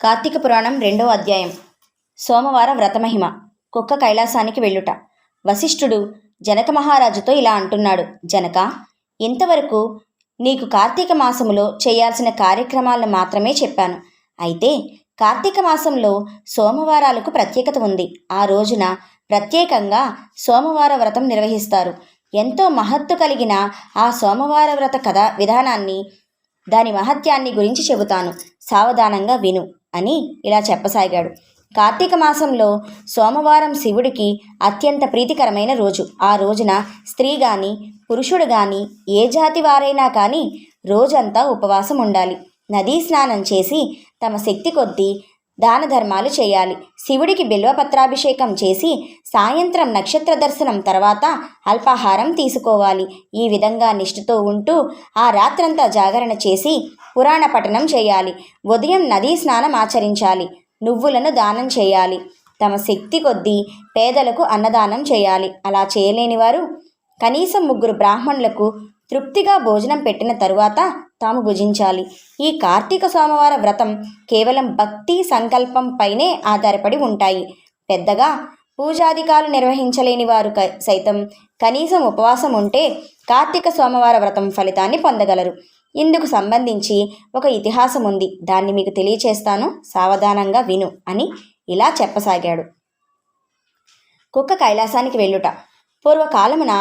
కార్తీక పురాణం 2వ అధ్యాయం. సోమవార వ్రతమహిమ. కుక్క కైలాసానికి వెళ్ళుట. వశిష్ఠుడు జనక మహారాజుతో ఇలా అంటున్నాడు. జనక, ఇంతవరకు నీకు కార్తీక మాసములో చేయాల్సిన కార్యక్రమాలను మాత్రమే చెప్పాను. అయితే కార్తీక మాసంలో సోమవారాలకు ప్రత్యేకత ఉంది. ఆ రోజున ప్రత్యేకంగా సోమవార వ్రతం నిర్వహిస్తారు. ఎంతో మహత్తు కలిగిన ఆ సోమవార వ్రత విధానాన్ని, దాని మహత్యాన్ని గురించి చెబుతాను, సావధానంగా విను అని ఇలా చెప్పసాగాడు. కార్తీక మాసంలో సోమవారం శివుడికి అత్యంత ప్రీతికరమైన రోజు. ఆ రోజున స్త్రీ కానీ పురుషుడు కానీ ఏ జాతి వారైనా కానీ రోజంతా ఉపవాసం ఉండాలి. నదీ స్నానం చేసి తమ శక్తి కొద్దీ దాన ధర్మాలు చేయాలి. శివుడికి బిల్వపత్రాభిషేకం చేసి సాయంత్రం నక్షత్ర దర్శనం తర్వాత అల్పాహారం తీసుకోవాలి. ఈ విధంగా నిష్ఠతో ఉంటూ ఆ రాత్రంతా జాగరణ చేసి పురాణ పఠనం చేయాలి. ఉదయం నదీ స్నానం ఆచరించాలి. నువ్వులను దానం చేయాలి. తమ శక్తి కొద్దీ పేదలకు అన్నదానం చేయాలి. అలా చేయలేని వారు కనీసం 3 బ్రాహ్మణులకు తృప్తిగా భోజనం పెట్టిన తరువాత తాము భుజించాలి. ఈ కార్తీక సోమవార వ్రతం కేవలం భక్తి సంకల్పం పైనే ఆధారపడి ఉంటాయి. పెద్దగా పూజాధికాలు నిర్వహించలేని వారు సైతం కనీసం ఉపవాసం ఉంటే కార్తీక సోమవార వ్రతం ఫలితాన్ని పొందగలరు. ఇందుకు సంబంధించి ఒక ఇతిహాసం ఉంది. దాన్ని మీకు తెలియచేస్తాను, సావధానంగా విను అని ఇలా చెప్పసాగాడు. కుక్క కైలాసానికి వెళ్ళుట. పూర్వకాలమున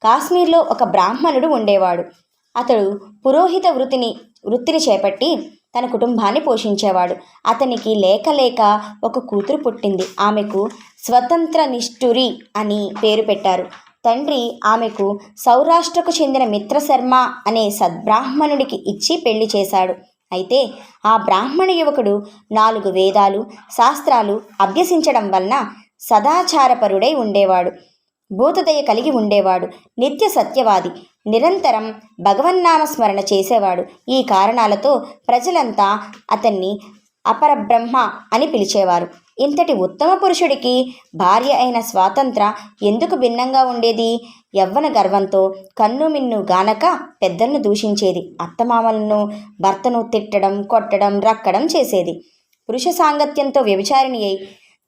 కాశ్మీర్లో ఒక బ్రాహ్మణుడు ఉండేవాడు. అతడు పురోహిత వృత్తిని చేపట్టి తన కుటుంబాన్ని పోషించేవాడు. అతనికి లేక ఒక కూతురు పుట్టింది. ఆమెకు స్వతంత్ర నిష్ఠురి అని పేరు పెట్టారు. తండ్రి ఆమెకు సౌరాష్ట్రకు చెందిన మిత్రశర్మ అనే సద్బ్రాహ్మణుడికి ఇచ్చి పెళ్లి చేశాడు. అయితే ఆ బ్రాహ్మణ యువకుడు 4 వేదాలు శాస్త్రాలు అభ్యసించడం వలన సదాచారపరుడై ఉండేవాడు. భూతదయ కలిగి ఉండేవాడు. నిత్య సత్యవాది. నిరంతరం భగవన్నామస్మరణ చేసేవాడు. ఈ కారణాలతో ప్రజలంతా అతన్ని అపరబ్రహ్మ అని పిలిచేవారు. ఇంతటి ఉత్తమ పురుషుడికి భార్య అయిన స్వాతంత్ర ఎందుకు భిన్నంగా ఉండేది? యవ్వన గర్వంతో కన్ను మిన్ను గానక పెద్దలను దూషించేది. అత్తమామలను భర్తను తిట్టడం, కొట్టడం, రక్కడం చేసేది. పురుష సాంగత్యంతో వ్యభిచారిణి అయి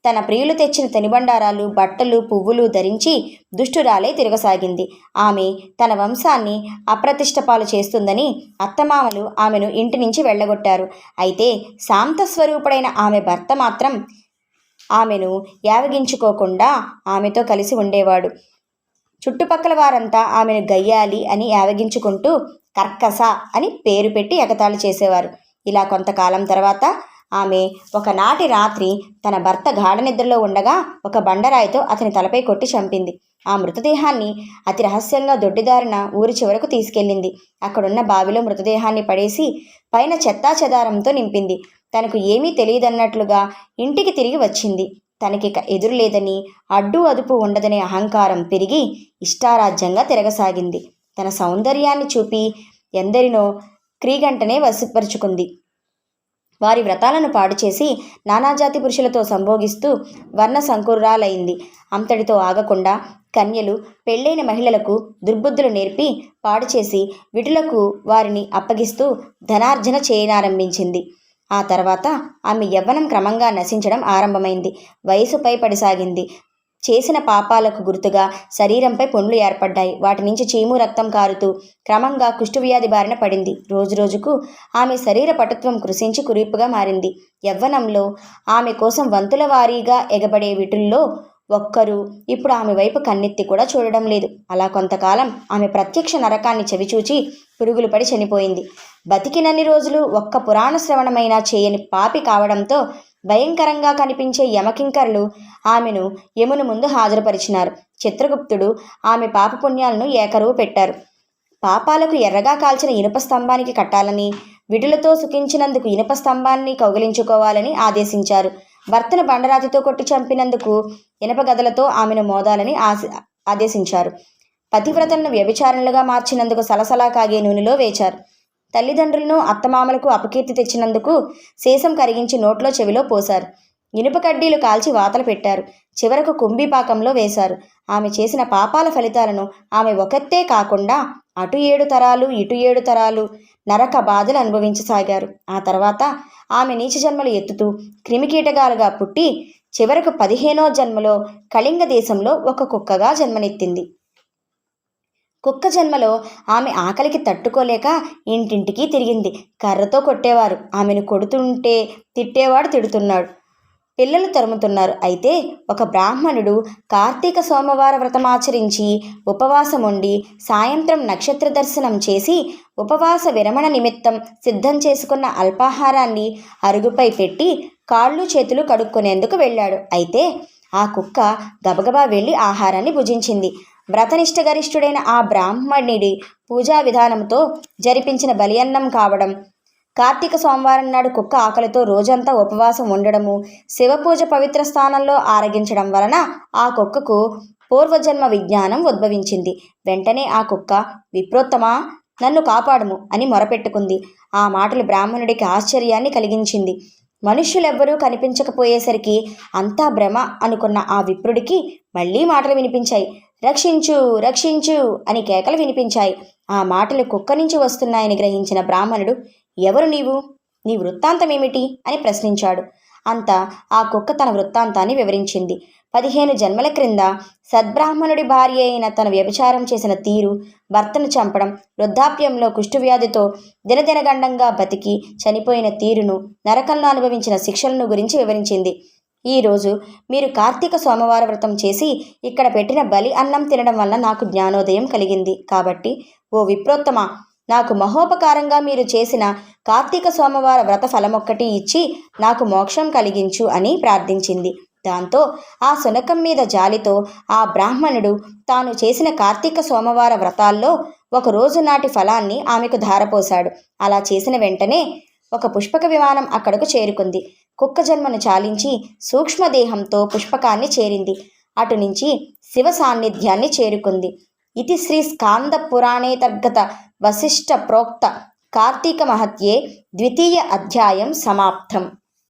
తన ప్రియులు తెచ్చిన తినుబండారాలు, బట్టలు, పువ్వులు ధరించి దుష్టురాలే తిరగసాగింది. ఆమె తన వంశాన్ని అప్రతిష్టపాలు చేస్తుందని అత్తమామలు ఆమెను ఇంటి నుంచి వెళ్ళగొట్టారు. అయితే శాంతస్వరూపుడైన ఆమె భర్త మాత్రం ఆమెను యావగించుకోకుండా ఆమెతో కలిసి ఉండేవాడు. చుట్టుపక్కల వారంతా ఆమెను గయ్యాలి అని యావగించుకుంటూ కర్కస అని పేరు పెట్టి ఎగతాళి చేసేవారు. ఇలా కొంతకాలం తర్వాత ఆమె ఒకనాటి రాత్రి తన భర్త గాఢ నిద్రలో ఉండగా ఒక బండరాయితో అతని తలపై కొట్టి చంపింది. ఆ మృతదేహాన్ని అతి రహస్యంగా దొడ్డిదారిన ఊరి చివరకు తీసుకెళ్ళింది. అక్కడున్న బావిలో మృతదేహాన్ని పడేసి పైన చెత్తా చెదారంతో నింపింది. తనకు ఏమీ తెలియదన్నట్లుగా ఇంటికి తిరిగి వచ్చింది. తనకిక ఎదురు లేదని, అడ్డు అదుపు ఉండదనే అహంకారం పెరిగి ఇష్టారాజ్యంగా తిరగసాగింది. తన సౌందర్యాన్ని చూపి ఎందరినో క్రీగంటనే వశపరుచుకుంది. వారి వ్రతాలను పాడు చేసి నానాజాతి పురుషులతో సంభోగిస్తూ వర్ణ సంకురాలైంది. అంతటితో ఆగకుండా కన్యలు, పెళ్ళైన మహిళలకు దుర్బుద్ధులు నేర్పి పాడు చేసి విటులకు వారిని అప్పగిస్తూ ధనార్జన చేయనారంభించింది. ఆ తర్వాత ఆమె యవ్వనం క్రమంగా నశించడం ఆరంభమైంది. వయసు పైపడిసాగింది. చేసిన పాపాలకు గుర్తుగా శరీరంపై పుండ్లు ఏర్పడ్డాయి. వాటి నుంచి చీము రక్తం కారుతూ క్రమంగా కుష్ఠవ్యాధి బారిన పడింది. రోజురోజుకు ఆమె శరీర పటుత్వం కృశించి కురీపుగా మారింది. యవ్వనంలో ఆమె కోసం వంతుల వారీగా ఎగబడే విటుల్లో ఒక్కరూ ఇప్పుడు ఆమె వైపు కన్నెత్తి కూడా చూడడం లేదు. అలా కొంతకాలం ఆమె ప్రత్యక్ష నరకాన్ని చవిచూచి పురుగులు పడి చనిపోయింది. బతికినన్ని రోజులు ఒక్క పురాణ శ్రవణమైనా చేయని పాపి కావడంతో భయంకరంగా కనిపించే యమకింకరులు ఆమెను యముని ముందు హాజరుపరిచినారు. చిత్రగుప్తుడు ఆమె పాపపుణ్యాలను ఏకరువు పెట్టారు. పాపాలకు ఎర్రగా కాల్చిన ఇనుప స్తంభానికి కట్టాలని, విటులతో సుఖించినందుకు ఇనుప స్తంభాన్ని కౌగిలించుకోవాలని ఆదేశించారు. భర్తను బండరాతితో కొట్టి చంపినందుకు ఇనప గదలతో ఆమెను మోదాలని ఆదేశించారు. పతివ్రతలను వ్యభిచారణలుగా మార్చినందుకు సలసలా కాగే నూనెలో వేచారు. తల్లిదండ్రులను అత్తమామలకు అపకీర్తి తెచ్చినందుకు శేషం కరిగించి నోట్లో చెవిలో పోశారు. ఇనుప కడ్డీలు కాల్చి వాతలు పెట్టారు. చివరకు కుంభీపాకంలో వేశారు. ఆమె చేసిన పాపాల ఫలితాలను ఆమె ఒకతే కాకుండా అటు 7 తరాలు ఇటు 7 తరాలు నరక బాధలు అనుభవించసాగారు. ఆ తర్వాత ఆమె నీచ జన్మలు ఎత్తుతూ క్రిమికీటకాలుగా పుట్టి చివరకు 15వ జన్మలో కళింగ దేశంలో ఒక కుక్కగా జన్మనెత్తింది. కుక్క జన్మలో ఆమె ఆకలికి తట్టుకోలేక ఇంటింటికి తిరిగింది. కర్రతో కొట్టేవారు. ఆమెను కొడుతుంటే తిట్టేవాడు తిడుతున్నాడు. పిల్లలు తరుముతున్నారు. అయితే ఒక బ్రాహ్మణుడు కార్తీక సోమవార వ్రతమాచరించి ఉపవాసం ఉండి సాయంత్రం నక్షత్ర దర్శనం చేసి ఉపవాస విరమణ నిమిత్తం సిద్ధం చేసుకున్న అల్పాహారాన్ని అరుగుపై పెట్టి కాళ్ళు చేతులు కడుక్కునేందుకు వెళ్ళాడు. అయితే ఆ కుక్క గబగబా వెళ్ళి ఆహారాన్ని భుజించింది. వ్రతనిష్టగరిష్ఠుడైన ఆ బ్రాహ్మణుడి పూజా విధానంతో జరిపించిన బలియన్నం కావడం, కార్తీక సోమవారం నాడు కుక్క ఆకలితో రోజంతా ఉపవాసం ఉండడము, శివపూజ పవిత్ర స్థానంలో ఆరగించడం వలన ఆ కుక్కకు పూర్వజన్మ విజ్ఞానం ఉద్భవించింది. వెంటనే ఆ కుక్క, విప్రోత్తమా, నన్ను కాపాడుము అని మొరపెట్టుకుంది. ఆ మాటలు బ్రాహ్మణుడికి ఆశ్చర్యాన్ని కలిగించింది. మనుష్యులెవ్వరూ కనిపించకపోయేసరికి అంతా భ్రమ అనుకున్న ఆ విప్రుడికి మళ్లీ మాటలు వినిపించాయి. రక్షించు, రక్షించు అని కేకలు వినిపించాయి. ఆ మాటలు కుక్క నుంచి వస్తున్నాయని గ్రహించిన బ్రాహ్మణుడు, ఎవరు నీవు? నీ వృత్తాంతమేమిటి అని ప్రశ్నించాడు. అంతా ఆ కుక్క తన వృత్తాంతాన్ని వివరించింది. 15 జన్మల క్రింద సద్బ్రాహ్మణుడి భార్య అయిన తన వ్యభిచారం చేసిన తీరు, భర్తను చంపడం, వృద్ధాప్యంలో కుష్ఠవ్యాధితో దినదినగండంగా బతికి చనిపోయిన తీరును, నరకంలో అనుభవించిన శిక్షలను గురించి వివరించింది. ఈరోజు మీరు కార్తీక సోమవార వ్రతం చేసి ఇక్కడ పెట్టిన బలి అన్నం తినడం వల్ల నాకు జ్ఞానోదయం కలిగింది. కాబట్టి ఓ విప్రోత్తమ, నాకు మహోపకారంగా మీరు చేసిన కార్తీక సోమవార వ్రత ఫలమొక్కటి ఇచ్చి నాకు మోక్షం కలిగించు అని ప్రార్థించింది. దాంతో ఆ శునకం మీద జాలితో ఆ బ్రాహ్మణుడు తాను చేసిన కార్తీక సోమవార వ్రతాల్లో ఒక రోజు నాటి ఫలాన్ని ఆమెకు ధారపోశాడు. అలా చేసిన వెంటనే ఒక పుష్పక విమానం అక్కడకు చేరుకుంది. కుక్క జన్మను చాలించి సూక్ష్మదేహంతో పుష్పకాన్ని చేరింది. అటు నుంచి శివ సాన్నిధ్యాన్ని చేరుకుంది. ఇది శ్రీ స్కాంద పురాణేతర్గత వశిష్ఠ ప్రోక్త కార్తీక మహత్యే 2వ అధ్యాయం సమాప్తం.